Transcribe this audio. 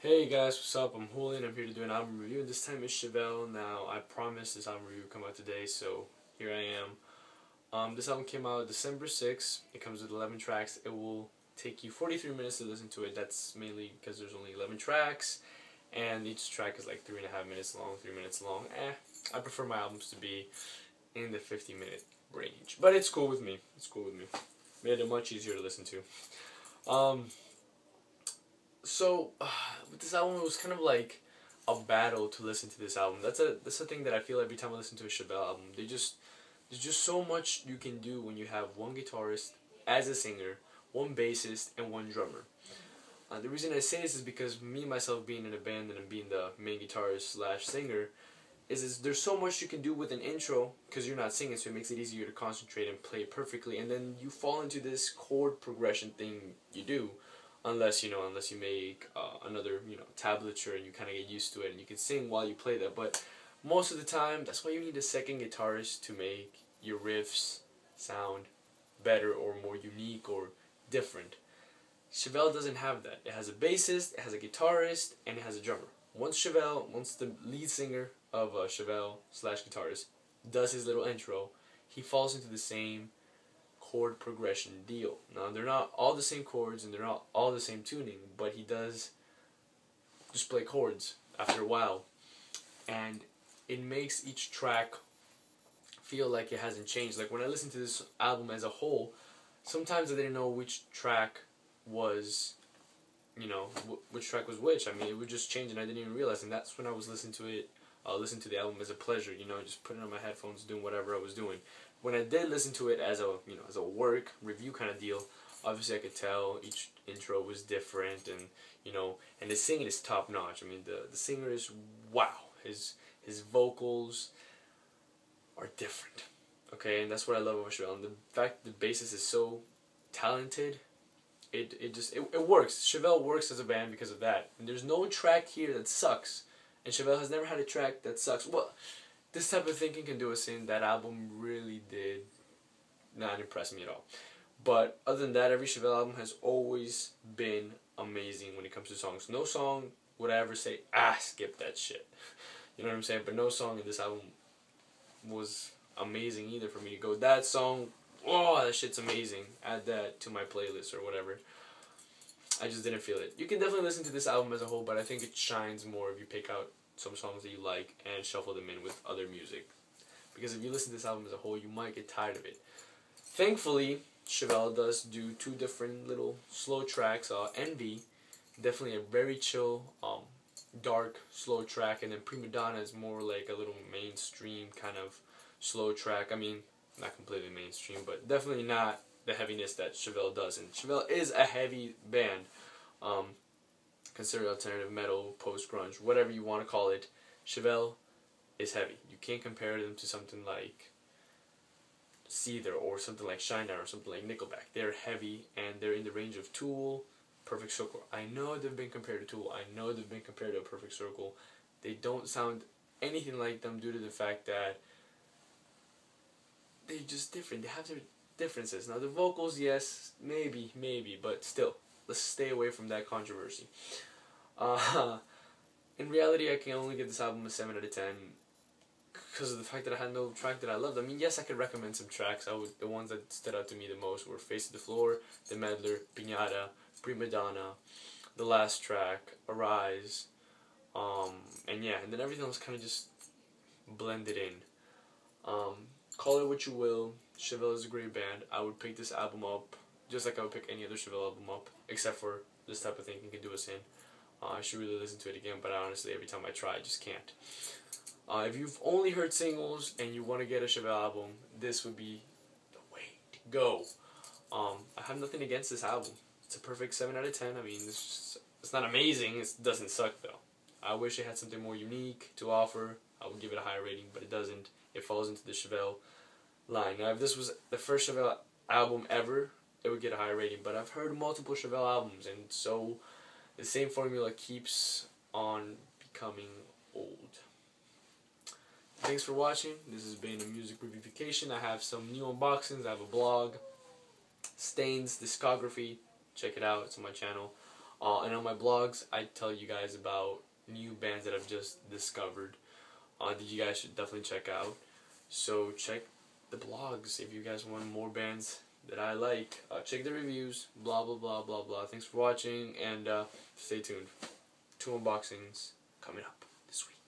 Hey guys, what's up? I'm Julian. I'm here to do an album review, and this time it's Chevelle. Now, I promised this album review would come out today, so here I am. This album came out December 6th. It comes with 11 tracks. It will take you 43 minutes to listen to it. That's mainly because there's only 11 tracks, and each track is like 3.5 minutes long, 3 minutes long. I prefer my albums to be in the 50-minute range, but it's cool with me. It's cool with me. Made it much easier to listen to. So, with this album, it was kind of like a battle to listen to this album. That's a thing that I feel every time I listen to a Chevelle album. There's just so much you can do when you have one guitarist as a singer, one bassist, and one drummer. The reason I say this is because me myself being in a band and being the main guitarist slash singer, is there's so much you can do with an intro because you're not singing, so it makes it easier to concentrate and play perfectly. And then you fall into this chord progression thing you do. Unless you make another tablature and you kind of get used to it and you can sing while you play that. But most of the time, that's why you need a second guitarist to make your riffs sound better or more unique or different. Chevelle doesn't have that. It has a bassist, it has a guitarist, and it has a drummer. Once the lead singer of Chevelle slash guitarist does his little intro, he falls into the same chord progression deal. Now, they're not all the same chords and they're not all the same tuning, but he does just play chords after a while, and it makes each track feel like it hasn't changed. Like when I listen to this album as a whole, sometimes I didn't know which track was which track was which. I mean, it would just change and I didn't even realize, and that's when I was listening to it. Listen to the album as a pleasure, just putting on my headphones, doing whatever I was doing. When I did listen to it as a work review kind of deal, obviously I could tell each intro was different, and the singing is top notch. I mean, the singer is wow. His vocals are different. Okay, and that's what I love about Chevelle. And the fact the bassist is so talented, it works. Chevelle works as a band because of that. And there's no track here that sucks. And Chevelle has never had a track that sucks. Well, this type of thinking can do us in. That album really did not impress me at all. But other than that, every Chevelle album has always been amazing when it comes to songs. No song would I ever say, skip that shit. You know what I'm saying? But no song in this album was amazing either for me to go, that song, oh, that shit's amazing. Add that to my playlist or whatever. I just didn't feel it. You can definitely listen to this album as a whole, but I think it shines more if you pick out some songs that you like and shuffle them in with other music. Because if you listen to this album as a whole, you might get tired of it. Thankfully, Chevelle does do two different little slow tracks. Envy, definitely a very chill, dark, slow track, and then Prima Donna is more like a little mainstream kind of slow track. I mean, not completely mainstream, but definitely not the heaviness that Chevelle does. And Chevelle is a heavy band. Considered alternative metal, post-grunge, whatever you want to call it. Chevelle is heavy. You can't compare them to something like Seether or something like Shinedown or something like Nickelback. They're heavy and they're in the range of Tool, Perfect Circle. I know they've been compared to Tool. I know they've been compared to a Perfect Circle. They don't sound anything like them due to the fact that they're just different. They have their differences. Now the vocals, yes, maybe, but still, let's stay away from that controversy. In reality, I can only give this album a 7 out of 10 because of the fact that I had no track that I loved. I mean, yes, I could recommend some tracks. The ones that stood out to me the most were Face to the Floor, The Meddler, Piñata, Prima Donna, the last track, Arise, and then everything else kind of just blended in. Call it what you will, Chevelle is a great band. I would pick this album up just like I would pick any other Chevelle album up, except for this type of thing it can do us in. I should really listen to it again, but honestly, every time I try, I just can't. If you've only heard singles and you want to get a Chevelle album, this would be the way to go. I have nothing against this album. It's a perfect 7 out of 10. I mean, it's not amazing. It doesn't suck, though. I wish it had something more unique to offer. I would give it a higher rating, but it doesn't. It falls into the Chevelle line. Now, if this was the first Chevelle album ever, it would get a higher rating. But I've heard multiple Chevelle albums, and so the same formula keeps on becoming old. Thanks for watching. This has been a music reviewcation. I have some new unboxings. I have a blog, Stain's discography. Check it out. It's on my channel. And on my blogs, I tell you guys about new bands that I've just discovered that you guys should definitely check out. So check the blogs if you guys want more bands that I like. Check the reviews, blah blah blah blah blah. Thanks for watching, and stay tuned. 2 unboxings coming up this week.